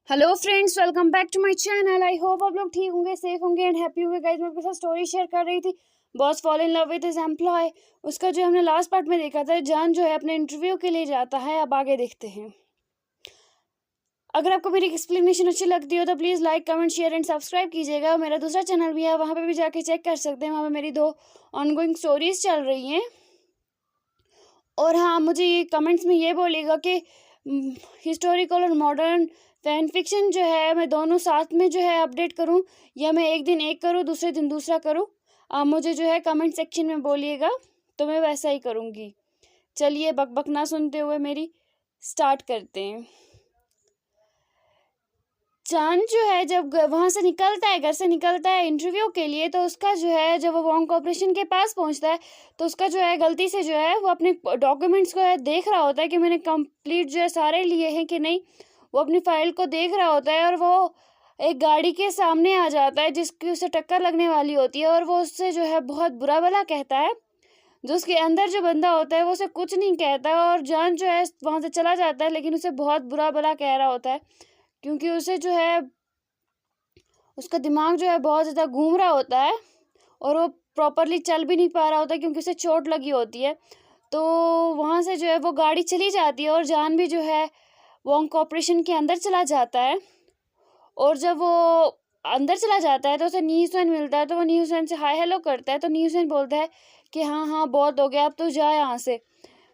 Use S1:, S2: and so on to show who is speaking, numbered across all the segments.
S1: Hello friends, welcome back to my channel. I hope आप लोग ठीक होंगे, सेफ होंगे एंड हैप्पी होंगे। गाइस, मैं आपके साथ स्टोरी शेयर कर रही थी। Boss fall in love with his employee. उसका जो हमने लास्ट पार्ट में देखा था, जान जो है अपने इंटरव्यू के लिए जाता है। अब आगे देखते हैं। अगर आपको मेरी एक्सप्लेनेशन अच्छी लगती हो तो please like, comment, share and subscribe कीजिएगा। मेरा दूसरा चैनल भी है, वहाँ पे भी जाके चेक कर सकते हैं। वहाँ पे मेरी 2 ऑनगोइंग स्टोरीज चल रही हैं। और हाँ, मुझे ये कमेंट्स में ये बोलिएगा कि हिस्टोरिकल और मॉडर्न फैन फिक्शन जो है मैं दोनों साथ में जो है अपडेट करूं, या मैं एक दिन एक करूं, दूसरे दिन दूसरा करूं। आप मुझे जो है कमेंट सेक्शन में बोलिएगा, तो मैं वैसा ही करूंगी। चलिए बकबक ना सुनते हुए मेरी स्टार्ट करते हैं। चांद जो है जब वहाँ से निकलता है, घर से निकलता है इंटरव्यू के लिए, तो उसका जो है जब वो वॉन्ग कॉर्पोरेशन के पास पहुँचता है, तो उसका जो है गलती से जो है वो अपने डॉक्यूमेंट्स को है देख रहा होता है कि मैंने कंप्लीट जो है सारे लिए हैं कि नहीं। वो अपनी फाइल को देख रहा होता है और वो एक गाड़ी के सामने आ जाता है जिसकी उसे टक्कर लगने वाली होती है, और वो उससे जो है बहुत बुरा भला कहता है। जो उसके अंदर जो बंदा होता है वो उसे कुछ नहीं कहता, और जान जो है वहाँ से चला जाता है, लेकिन उसे बहुत बुरा भला कह रहा होता है, क्योंकि उसे जो है उसका दिमाग जो है बहुत ज़्यादा घूम रहा होता है, और वो प्रॉपरली चल भी नहीं पा रहा होता क्योंकि उसे चोट लगी होती है। तो वहाँ से जो है वो गाड़ी चली जाती है, और जान भी जो है वॉन्ग कॉर्पोरेशन के अंदर चला जाता है। और जब वो अंदर चला जाता है तो उसे नी हुसैन मिलता है, तो वो नी हुसैन से हाय हेलो करता है। तो नी हुसैन बोलता है कि हाँ हाँ, बहुत हो गया, अब तो जा यहाँ से,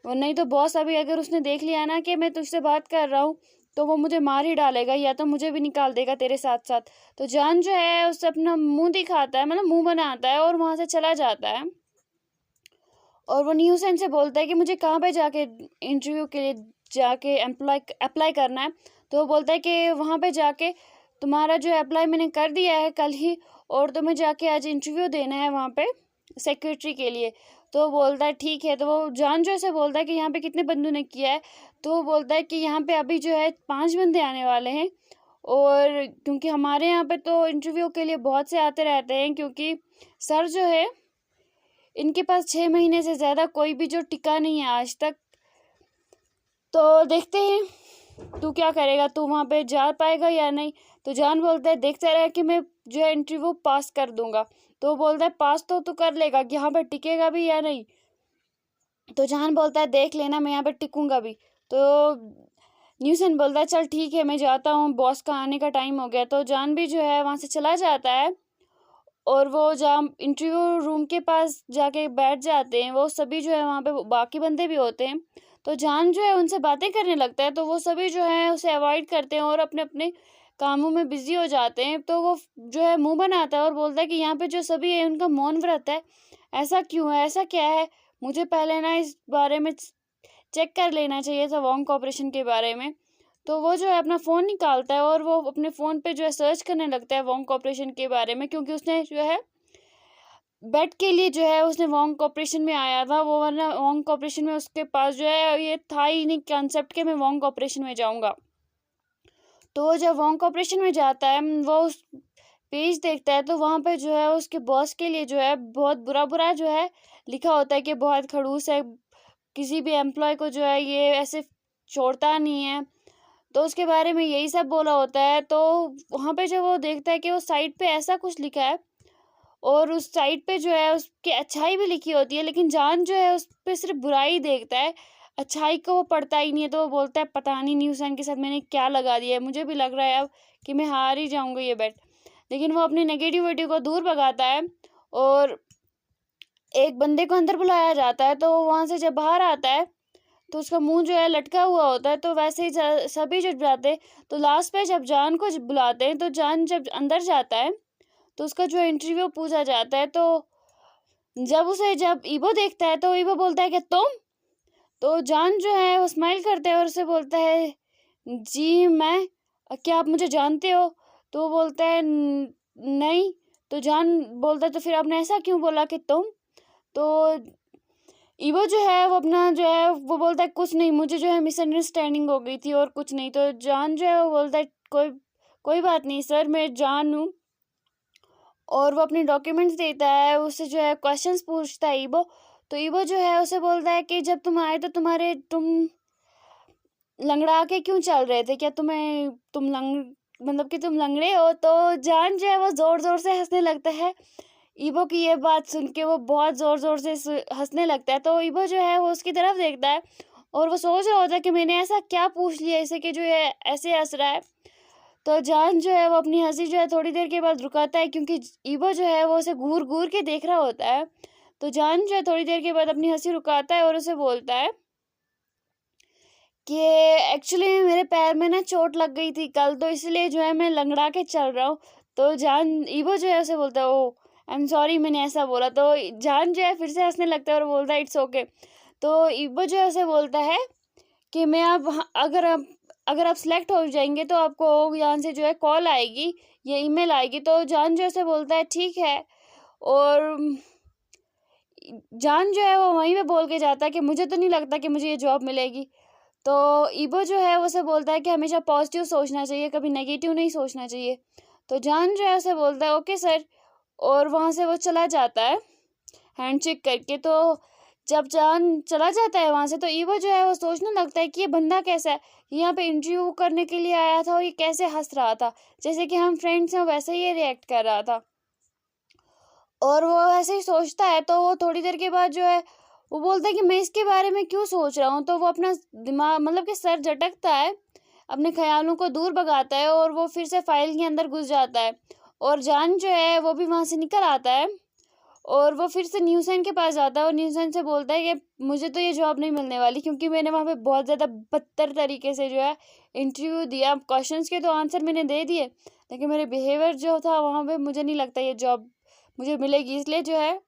S1: और नहीं तो बॉस अभी अगर उसने देख लिया ना कि मैं तुझसे बात कर रहा हूँ, तो वो मुझे मार ही डालेगा, या तो मुझे भी निकाल देगा तेरे साथ साथ। तो जान जो है उससे अपना मुंह दिखाता है, मतलब मुंह बनाता है, और वहाँ से चला जाता है। और वो न्यू सेन से बोलता है कि मुझे कहाँ पे जाके इंटरव्यू के लिए जाके अप्लाई करना है। तो वो बोलता है कि वहाँ पे जाके तुम्हारा जो अप्लाई मैंने कर दिया है कल ही, और तुम्हें जाके आज इंटरव्यू देना है वहाँ पे सेक्रेटरी के लिए। तो वो बोलता है ठीक है। तो वो जान जो ऐसे बोलता है कि यहाँ पे कितने बंदों ने किया है। तो वो बोलता है कि यहाँ पे अभी जो है 5 बंदे आने वाले हैं, और क्योंकि हमारे यहाँ पे तो इंटरव्यू के लिए बहुत से आते रहते हैं, क्योंकि सर जो है इनके पास 6 महीने से ज़्यादा कोई भी जो टिका नहीं है आज तक। तो देखते हैं तू क्या करेगा, तू वहाँ पे जा पाएगा या नहीं। तो जान बोलता है देखते रहे कि मैं जो है इंटरव्यू पास कर दूंगा। तो वो बोलता है पास तो तू कर लेगा, कि यहाँ पे टिकेगा भी या नहीं। तो जान बोलता है देख लेना, मैं यहाँ पे टिकूंगा भी। तो न्यूसन बोलता है चल ठीक है, मैं जाता हूँ, बॉस का आने का टाइम हो गया। तो जान भी जो है वहाँ से चला जाता है, और वो जहाँ इंटरव्यू रूम के पास जाके बैठ जाते हैं, वो सभी जो है वहाँ पे बाकी बंदे भी होते हैं। तो जान जो है उनसे बातें करने लगता है, तो वो सभी जो है उसे अवॉइड करते हैं और अपने अपने कामों में बिजी हो जाते हैं। तो वो जो है मुंह बनाता है और बोलता है कि यहाँ पे जो सभी है उनका मौन व्रत है। ऐसा क्यों है, ऐसा क्या है? मुझे पहले ना इस बारे में चेक कर लेना चाहिए था, वॉन्ग कॉर्पोरेशन के बारे में। तो वो जो है अपना फ़ोन निकालता है, और वो अपने फ़ोन पे जो है सर्च करने लगता है वॉन्ग कॉर्पोरेशन के बारे में, क्योंकि उसने जो है बेट के लिए जो है उसने वॉन्ग कॉर्पोरेशन में आया था वो, वरना वॉन्ग कॉर्पोरेशन में उसके पास जो है ये था ही नहीं कंसेप्ट कि मैं वॉन्ग कॉर्पोरेशन में जाऊंगा। तो वो जब वॉन्ग कॉर्पोरेशन में जाता है, वो उस पेज देखता है, तो वहाँ पे जो है उसके बॉस के लिए जो है बहुत बुरा बुरा जो है लिखा होता है कि बहुत खड़ूस है, किसी भी एम्प्लॉय को जो है ये ऐसे छोड़ता नहीं है। तो उसके बारे में यही सब बोला होता है। तो वहाँ पे जब वो देखता है कि वो साइट पे ऐसा कुछ लिखा है, और उस साइट पे जो है उसकी अच्छाई भी लिखी होती है, लेकिन जान जो है उस पे सिर्फ बुराई देखता है, अच्छाई को वो पढ़ता ही नहीं है। तो वो बोलता है पता नहीं न्यूसन के साथ मैंने क्या लगा दिया है, मुझे भी लग रहा है अब कि मैं हार ही जाऊंगा ये बैट। लेकिन वो अपनी नेगेटिविटी को दूर भगाता है, और एक बंदे को अंदर बुलाया जाता है। तो वो वहाँ से जब बाहर आता है, तो उसका मुंह जो है लटका हुआ होता है। तो वैसे ही सभी जब जाते हैं, तो लास्ट पे जब जान को बुलाते हैं, तो जान जब अंदर जाता है, तो उसका जो इंटरव्यू पूछा जाता है। तो जब ईबो देखता है, तो ईबो बोलता है कि तुम। तो जान जो है वो स्माइल करता है और उसे बोलता है जी मैं, क्या आप मुझे जानते हो? तो वो बोलता है नहीं। तो जान बोलता है तो फिर आपने ऐसा क्यों बोला कि तुम? तो ईवो जो है वो अपना जो है वो बोलता है कुछ नहीं, मुझे जो है मिसअंडरस्टैंडिंग हो गई थी और कुछ नहीं। तो जान जो है वो बोलता है कोई कोई बात नहीं सर, मैं जान हूँ। और वो अपने डॉक्यूमेंट्स देता है, उससे जो है क्वेश्चंस पूछता है ईबो। तो ईबो जो है उसे बोलता है कि जब तुम आए तो तुम लंगड़ा के क्यों चल रहे थे? क्या तुम मतलब कि तुम लंगड़े हो। तो जान जो है वो ज़ोर ज़ोर से हंसने लगता है। ईबो की ये बात सुन के वो बहुत ज़ोर ज़ोर से हंसने लगता है। तो ईबो जो है वो उसकी तरफ देखता है और वो सोच रहा होता है कि मैंने ऐसा क्या पूछ लिया इसे कि जो है ऐसे हंस रहा है। तो जान जो है वो अपनी हंसी जो है थोड़ी देर के बाद रुकाता है, क्योंकि ईबो जो है वो उसे घूर घूर के देख रहा होता है। तो जान जो है थोड़ी देर के बाद अपनी हंसी रुकाता है और उसे बोलता है कि एक्चुअली मेरे पैर में ना चोट लग गई थी कल, तो इसलिए जो है मैं लंगड़ा के चल रहा हूँ। तो जान ईबो जो है उसे बोलता है, ओ आई एम सॉरी मैंने ऐसा बोला। तो जान जो है फिर से हंसने लगता है और बोलता है इट्स ओके। तो ईबो जो है उसे बोलता है कि मैं अब अगर आप सेलेक्ट हो जाएंगे तो आपको यहाँ से जो है कॉल आएगी या ईमेल आएगी। तो जान जो है उसे बोलता है ठीक है। और जान जो है वो वहीं पे बोल के जाता है कि मुझे तो नहीं लगता कि मुझे ये जॉब मिलेगी। तो ईबो जो है उसे बोलता है कि हमेशा पॉजिटिव सोचना चाहिए, कभी नेगेटिव नहीं सोचना चाहिए। तो जान जो है उसे बोलता है ओके सर, और वहाँ से वो चला जाता है हैंडशेक करके। तो जब जान चला जाता है वहाँ से तो ईबो जो है वो सोचने लगता है कि ये बंदा कैसा है, यहाँ पे इंटरव्यू करने के लिए आया था और ये कैसे हंस रहा था, जैसे कि हम फ्रेंड्स हैं वैसे ही ये रिएक्ट कर रहा था। और वो ऐसे ही सोचता है तो वो थोड़ी देर के बाद जो है वो बोलता है कि मैं इसके बारे में क्यों सोच रहा हूँ। तो वो अपना दिमाग मतलब कि सर झटकता है, अपने ख्यालों को दूर भगाता है और वो फिर से फाइल के अंदर घुस जाता है। और जान जो है वो भी वहाँ से निकल आता है और वो फिर से न्यूसन के पास जाता है और न्यूसन से बोलता है कि मुझे तो ये जॉब नहीं मिलने वाली, क्योंकि मैंने वहाँ पे बहुत ज़्यादा बदतर तरीके से जो है इंटरव्यू दिया। क्वेश्चंस के तो आंसर मैंने दे दिए, लेकिन मेरे बिहेवियर जो था वहाँ पे मुझे नहीं लगता ये जॉब मुझे मिलेगी। इसलिए जो है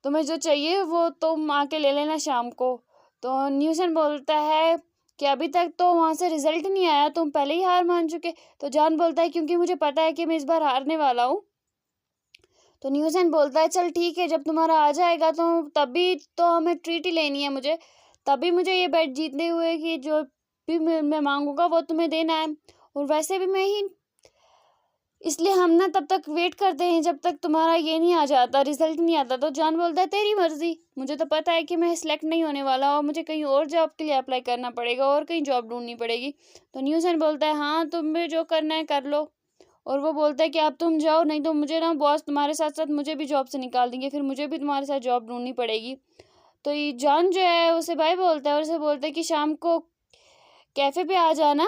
S1: तुम्हें जो चाहिए वो तुम आके ले लेना शाम को। तो न्यूसन बोलता है कि अभी तक तो वहाँ से रिजल्ट नहीं आया, तुम पहले ही हार मान चुके। तो जान बोलता है क्योंकि मुझे पता है कि मैं इस बार हारने वाला हूँ। तो न्यूसन बोलता है चल ठीक है, जब तुम्हारा आ जाएगा तो तभी तो हमें ट्रीट ही लेनी है मुझे, तभी मुझे ये बैट जीतने हुए कि जो भी मैं मांगूंगा वो तुम्हें देना है। और वैसे भी मैं ही इसलिए हम ना तब तक वेट करते हैं जब तक तुम्हारा ये नहीं आ जाता, रिजल्ट नहीं आता। तो जान बोलता है तेरी मर्जी, मुझे तो पता है कि मैं सिलेक्ट नहीं होने वाला और मुझे कहीं और जॉब के लिए अप्लाई करना पड़ेगा और कहीं जॉब ढूंढनी पड़ेगी। तो न्यूसन बोलता है हाँ तुम्हें जो करना है कर लो। और वो बोलता है कि अब तुम जाओ, नहीं तो मुझे ना बॉस तुम्हारे साथ साथ मुझे भी जॉब से निकाल देंगे, फिर मुझे भी तुम्हारे साथ जॉब ढूंढनी पड़ेगी। तो ये जान जो है उसे बाय बोलता है और उसे बोलता है कि शाम को कैफ़े पे आ जाना,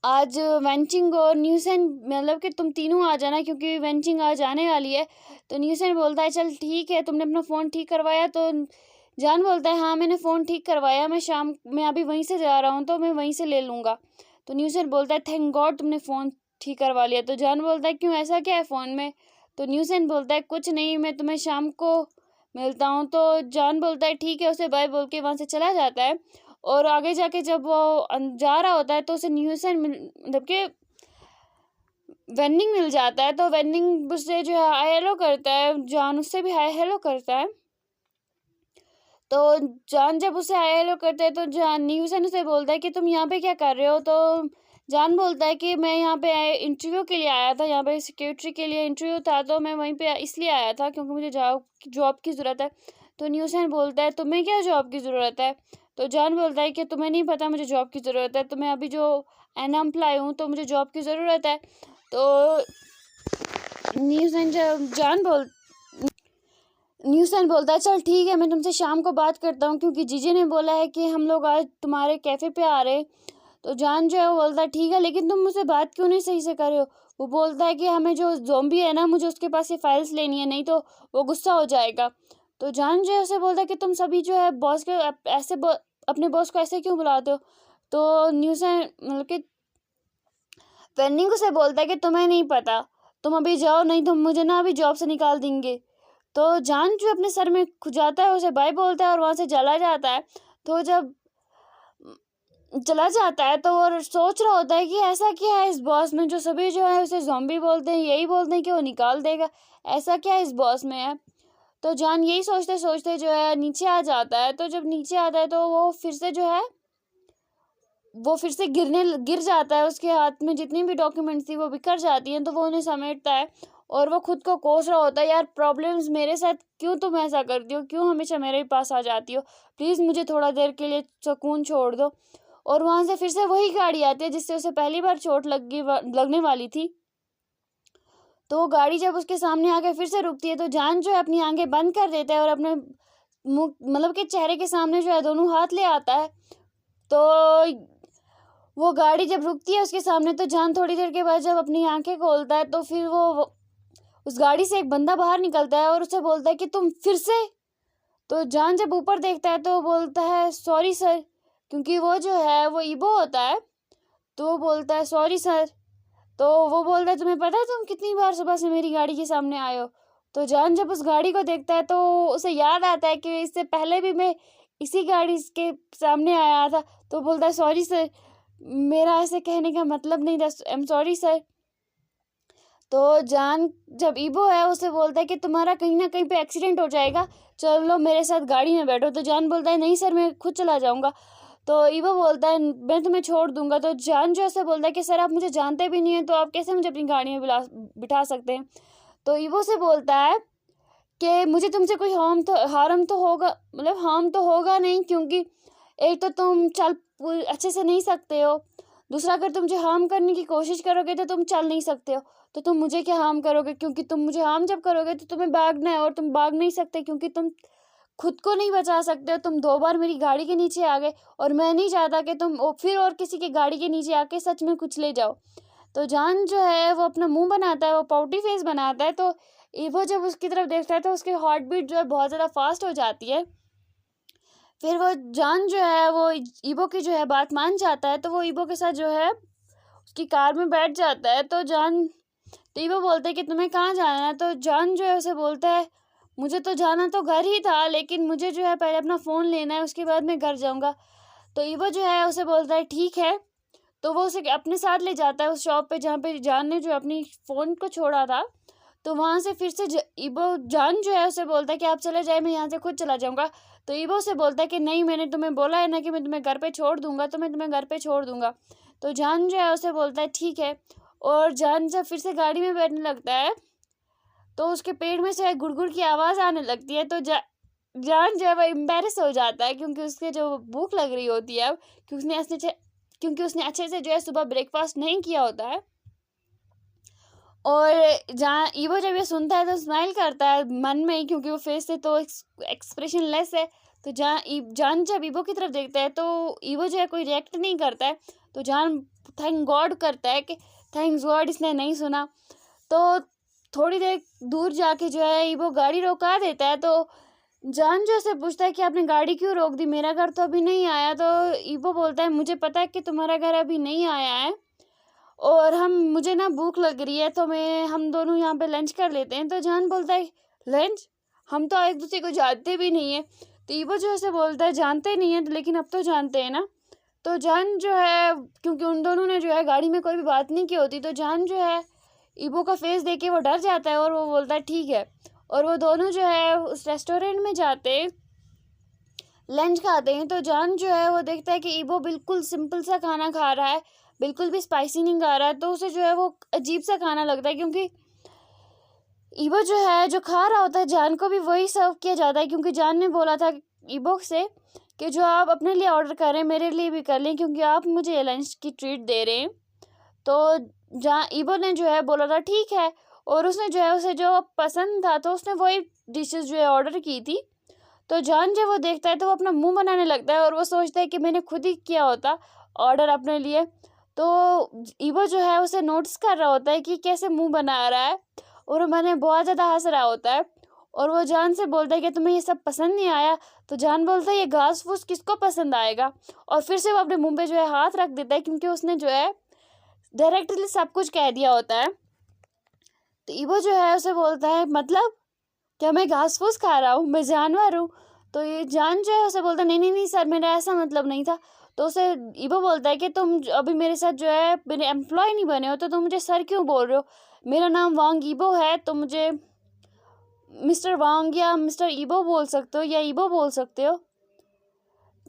S1: आज वेंचिंग और न्यूसन मतलब कि तुम तीनों आ जाना, क्योंकि वेंचिंग आज आने वाली है। तो न्यूसन बोलता है चल ठीक है, तुमने अपना फ़ोन ठीक करवाया। तो जान बोलता है हाँ मैंने फ़ोन ठीक करवाया, मैं अभी वहीं से जा रहा हूँ तो मैं वहीं से ले लूँगा। तो न्यूसन बोलता है थैंक गॉड तुमने फ़ोन ठीक करवा लिया। तो जान बोलता है क्यों, ऐसा क्या है फ़ोन में। तो न्यूसन बोलता है कुछ नहीं, मैं तुम्हें शाम को मिलता हूँ। तो जान बोलता है ठीक है, उसे बाय बोल के वहाँ से चला जाता है। और आगे जाके जब वो जा रहा होता है तो उसे न्यूसन मतलब कि वेनिंग मिल जाता है। तो वेनिंग उससे जो है हाय हेलो करता है, जान उससे भी हाय हेलो करता है। तो जान जब उसे हाय हेलो करता है तो जान न्यूसन उसे बोलता है कि तुम यहाँ पे क्या कर रहे हो। तो जान बोलता है कि मैं यहाँ पे इंटरव्यू के लिए आया था, यहाँ पे सिक्योरिटी के लिए इंटरव्यू था, तो मैं वहीं पे इसलिए आया था क्योंकि मुझे जॉब की ज़रूरत है। तो न्यूसन बोलता है तुम्हें क्या जॉब की ज़रूरत है। तो जान बोलता है कि तुम्हें नहीं पता मुझे जॉब की ज़रूरत है, तो मैं अभी जो अनएम्प्लॉय हूँ तो मुझे जॉब की ज़रूरत है। तो न्यूसन जब न्यूसन बोलता है चल ठीक है, मैं तुमसे शाम को बात करता हूँ, क्योंकि जीजे ने बोला है कि हम लोग आज तुम्हारे कैफ़े पे आ रहे। तो जान जो है वो बोलता है ठीक है, लेकिन तुम मुझसे बात क्यों नहीं सही से कर रहे हो। वो बोलता है कि हमें जो ज़ॉम्बी है ना, मुझे उसके पास से फाइल्स लेनी है, नहीं तो वो गुस्सा हो जाएगा। तो जान जो है उसे बोलता है कि तुम सभी जो है बॉस के अपने बॉस को ऐसे क्यों बुलाते हो। तो न्यूसन मतलब कि वेनिंग उसे बोलता है कि तुम्हें नहीं पता, तुम अभी जाओ, नहीं तो मुझे ना अभी जॉब से निकाल देंगे। तो जान जो अपने सर में खुजाता है उसे बाय बोलता है और वहाँ से चला जाता है। तो जब चला जाता है तो वो सोच रहा होता है कि ऐसा क्या है इस बॉस में, जो सभी जो है उसे ज़ॉम्बी बोलते हैं, यही बोलते हैं कि वो निकाल देगा, ऐसा क्या इस बॉस में है। तो जान यही सोचते सोचते जो है नीचे आ जाता है। तो जब नीचे आता है तो वो फिर से गिर जाता है, उसके हाथ में जितनी भी डॉक्यूमेंट्स थी वो बिखर जाती हैं। तो वो उन्हें समेटता है और वो खुद को कोस रहा होता है, यार प्रॉब्लम्स मेरे साथ क्यों तुम ऐसा करती हो, क्यों हमेशा मेरे पास आ जाती हो, प्लीज़ मुझे थोड़ा देर के लिए सुकून छोड़ दो। और वहाँ से फिर से वही गाड़ी आती है जिससे उसे पहली बार चोट लगने वाली थी। तो वो गाड़ी जब उसके सामने आके फिर से रुकती है तो जान जो है अपनी आंखें बंद कर देता है और अपने मुँह मतलब कि चेहरे के सामने जो है दोनों हाथ ले आता है। तो वो गाड़ी जब रुकती है उसके सामने तो जान थोड़ी देर के बाद जब अपनी आंखें खोलता है तो फिर वो उस गाड़ी से एक बंदा बाहर निकलता है और उसे बोलता है कि तुम फिर से। तो जान जब ऊपर देखता है तो वो बोलता है सॉरी सर, क्योंकि वो जो है वो ईबो होता है। तो वो बोलता है सॉरी सर। तो वो बोलता है तुम्हें पता है तुम कितनी बार सुबह से मेरी गाड़ी के सामने आए हो। तो जान जब उस गाड़ी को देखता है तो उसे याद आता है कि इससे पहले भी मैं इसी गाड़ी के सामने आया था। तो बोलता है सॉरी सर, मेरा ऐसे कहने का मतलब नहीं था, आई एम सॉरी सर। तो जान जब ईबो है उसे बोलता है कि तुम्हारा कहीं ना कहीं पे एक्सीडेंट हो जाएगा, चलो मेरे साथ गाड़ी में बैठो। तो जान बोलता है नहीं सर, मैं खुद चला जाऊंगा। तो ईबो बोलता है मैं तुम्हें छोड़ दूंगा। तो जान जो ऐसे बोलता है कि सर आप मुझे जानते भी नहीं है तो आप कैसे मुझे अपनी गाड़ी में बिठा सकते हैं। तो ईबो से बोलता है कि मुझे तुमसे कोई हार्म तो होगा नहीं, क्योंकि एक तो तुम चल अच्छे से नहीं सकते हो, दूसरा अगर तुम मुझे हार्म करने की कोशिश करोगे तो तुम चल नहीं सकते हो। तो तुम मुझे क्या हार्म करोगे, क्योंकि तुम मुझे हार्म जब करोगे तो तुम्हें भागना है और तुम भाग नहीं सकते क्योंकि तुम खुद को नहीं बचा सकते हो। तुम 2 बार मेरी गाड़ी के नीचे आ गए और मैं नहीं चाहता कि तुम फिर और किसी की गाड़ी के नीचे आके सच में कुछ ले जाओ। तो जान जो है वो अपना मुंह बनाता है, वो पाउटी फेस बनाता है। तो ईबो जब उसकी तरफ देखता है तो उसकी हार्ट बीट जो है बहुत ज़्यादा फास्ट हो जाती है। फिर वो जान जो है वो ईबो की जो है बात मान जाता है। तो वो ईबो के साथ जो है उसकी कार में बैठ जाता है। तो ईबो बोलता है कि तुम्हें कहाँ जाना है। तो जान जो है उसे बोलता है मुझे तो जाना तो घर ही था, लेकिन मुझे जो है पहले अपना फ़ोन लेना है, उसके बाद मैं घर जाऊँगा। तो ईबो जो है उसे बोलता है ठीक है। तो वो उसे अपने साथ ले जाता है उस शॉप पे जहाँ पे जान ने जो अपनी फ़ोन को छोड़ा था। तो वहाँ से फिर से जान जो है उसे बोलता है कि आप चले जाए, मैं यहाँ से खुद चला जाऊँगा। तो ईबो से बोलता है कि नहीं, मैंने तुम्हें बोला है ना कि मैं तुम्हें घर पे छोड़ दूँगा, तो मैं तुम्हें घर पे छोड़ दूँगा। तो जान जो है उसे बोलता है ठीक है। और जान जब फिर से गाड़ी में बैठने लगता है तो उसके पेट में से गुड़गुड़ की आवाज़ आने लगती है। तो जान जो है वो एम्बैरेस हो जाता है क्योंकि उसके जो भूख लग रही होती है अब, क्योंकि उसने अच्छे से जो है सुबह ब्रेकफास्ट नहीं किया होता है। और जहाँ ईबो जब ये सुनता है तो स्माइल करता है मन में ही, क्योंकि वो फेस से तो एक्सप्रेशन लेस है। तो जान जब ईबो की तरफ देखता है तो ईबो जो है कोई रिएक्ट नहीं करता है। तो जान थैंक गॉड करता है कि थैंक्स गॉड इसने नहीं सुना। तो थोड़ी देर दूर जाके जो है ईबो गाड़ी रोका देता है। तो जान जो से पूछता है कि आपने गाड़ी क्यों रोक दी, मेरा घर तो अभी नहीं आया। तो ईबो बोलता है मुझे पता है कि तुम्हारा घर अभी नहीं आया है और मुझे ना भूख लग रही है, तो हम दोनों यहाँ पे लंच कर लेते हैं। तो जान बोलता है लंच, हम तो एक दूसरे को जानते भी नहीं है। तो ईबो जो है बोलता है जानते नहीं है लेकिन अब तो जानते हैं ना। तो जान जो है क्योंकि उन दोनों ने जो है गाड़ी में कोई भी बात नहीं की होती, तो जान जो है ईबो का फेस देख के वो डर जाता है और वो बोलता है ठीक है। और वो दोनों जो है उस रेस्टोरेंट में जाते लंच खाते हैं। तो जान जो है वो देखता है कि ईबो बिल्कुल सिंपल सा खाना खा रहा है, बिल्कुल भी स्पाइसी नहीं खा रहा है। तो उसे जो है वो अजीब सा खाना लगता है, क्योंकि ईबो जो है जो खा रहा होता है जान को भी वही सर्व किया जाता है, क्योंकि जान ने बोला था ईबो से कि जो आप अपने लिए ऑर्डर करें मेरे लिए भी कर लें, क्योंकि आप मुझे लंच की ट्रीट दे रहे हैं। तो जहाँ ईबो ने जो है बोला था ठीक है, और उसने जो है उसे जो पसंद था तो उसने वही डिशेस जो है ऑर्डर की थी। तो जान जब वो देखता है तो वो अपना मुंह बनाने लगता है और वो सोचता है कि मैंने खुद ही किया होता ऑर्डर अपने लिए। तो ईबो जो है उसे नोटिस कर रहा होता है कि कैसे मुंह बना रहा है और मैंने बहुत ज़्यादा हंस रहा होता है। और वो जान से बोलता है कि तुम्हें ये सब पसंद नहीं आया। तो जान बोलता है ये घास फूस किसको पसंद आएगा, और फिर से वो अपने मुंह पे जो है हाथ रख देता है, क्योंकि उसने जो है डायरेक्टली सब कुछ कह दिया होता है। तो ईबो जो है उसे बोलता है मतलब क्या मैं घास फूस खा रहा हूँ, मैं जानवर हूँ। तो ये जान जो है उसे बोलता है नहीं नहीं नहीं सर, मेरा ऐसा मतलब नहीं था। तो उसे ईबो बोलता है कि तुम अभी मेरे साथ जो है मेरे एम्प्लॉय नहीं बने हो तो तुम मुझे सर क्यों बोल रहे हो, मेरा नाम वांग ईबो है, तो मुझे मिस्टर वांग या मिस्टर ईबो बोल सकते हो या ईबो बोल सकते हो।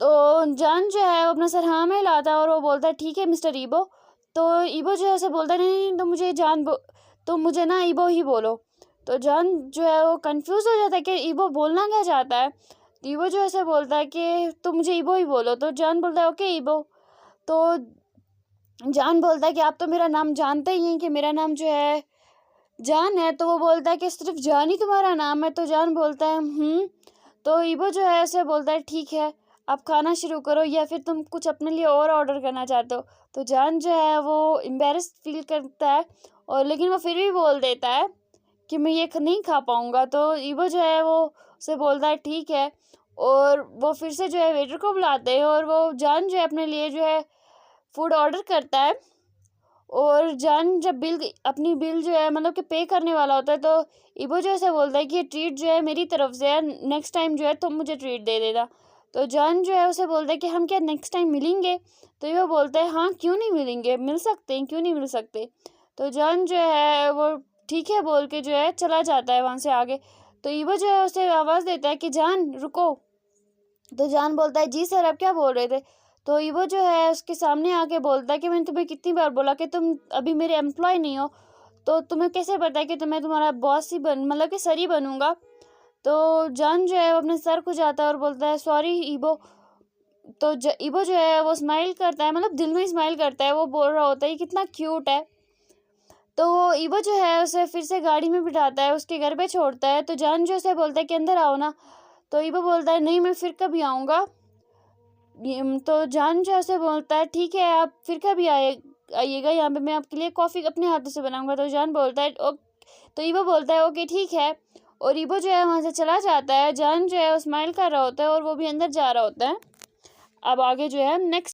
S1: तो जान जो है अपना सर हाँ में लाता है और वो बोलता है ठीक है मिस्टर ईबो। तो ईबो जो है उसे बोलता है नहीं नहीं तो मुझे ना ईबो ही बोलो। तो जान जो है वो कंफ्यूज हो जाता है कि ईबो बोलना क्या चाहता है। तो ईबो जो है उसे बोलता है कि तुम मुझे ईबो ही बोलो। तो जान बोलता है ओके ईबो। तो जान बोलता है कि आप तो मेरा नाम जानते ही हैं कि मेरा नाम जो है जान है। तो वो बोलता है कि सिर्फ जान ही तुम्हारा नाम है। तो जान बोलता है। तो ईबो जो है उसे बोलता है ठीक है, आप खाना शुरू करो, या फिर तुम कुछ अपने लिए और ऑर्डर करना चाहते हो। तो जान जो है वो एम्बेरस फील करता है, और लेकिन वो फिर भी बोल देता है कि मैं ये नहीं खा पाऊँगा। तो ईबो जो है वो उसे बोलता है ठीक है, और वो फिर से जो है वेटर को बुलाते हैं, और वो जान जो है अपने लिए जो है फूड ऑर्डर करता है। और जान जब अपनी बिल जो है मतलब कि पे करने वाला होता है, तो ईबो जो ऐसे बोलता है कि ये ट्रीट जो है मेरी तरफ से है, नेक्स्ट टाइम जो है तुम मुझे ट्रीट दे देना। तो जान जो है उसे बोलता है कि हम क्या नेक्स्ट टाइम मिलेंगे। तो ईबो बोलता है हाँ क्यों नहीं मिलेंगे, मिल सकते हैं, क्यों नहीं मिल सकते। तो जान जो है वो ठीक है बोल के जो है चला जाता है वहाँ से आगे। तो ईबो जो है उसे आवाज़ देता है कि जान रुको। तो जान बोलता है जी सर, आप क्या बोल रहे थे। तो ईवो जो है उसके सामने आके बोलता है कि मैंने तुम्हें कितनी बार बोला कि तुम अभी मेरे एम्प्लॉय नहीं हो, तो तुम्हें कैसे पता है कि तुम्हें तुम्हारा बॉस ही मतलब कि सर ही बनूंगा। तो जान जो है वो अपने सर को जाता है और बोलता है सॉरी ईबो। तो ईबो जो है वो स्माइल करता है, मतलब दिल में स्माइल करता है, वो बोल रहा होता है कि कितना क्यूट है। तो वो ईबो जो है उसे फिर से गाड़ी में बिठाता है, उसके घर पे छोड़ता है। तो जान जो उसे बोलता है कि अंदर आओ ना। तो ईबो बोलता है नहीं, मैं फिर कभी आऊँगा। तो जान जो से बोलता है ठीक है, आप फिर कभी आइएगा यहाँ पे, मैं आपके लिए कॉफ़ी अपने हाथों से बनाऊंगा। तो जान बोलता है तो ईबो बोलता है ओके ठीक है, और ईबो जो है वहाँ से चला जाता है। जान जो है वो स्माइल कर रहा होता है और वो भी अंदर जा रहा होता है। अब आगे जो है नेक्स्ट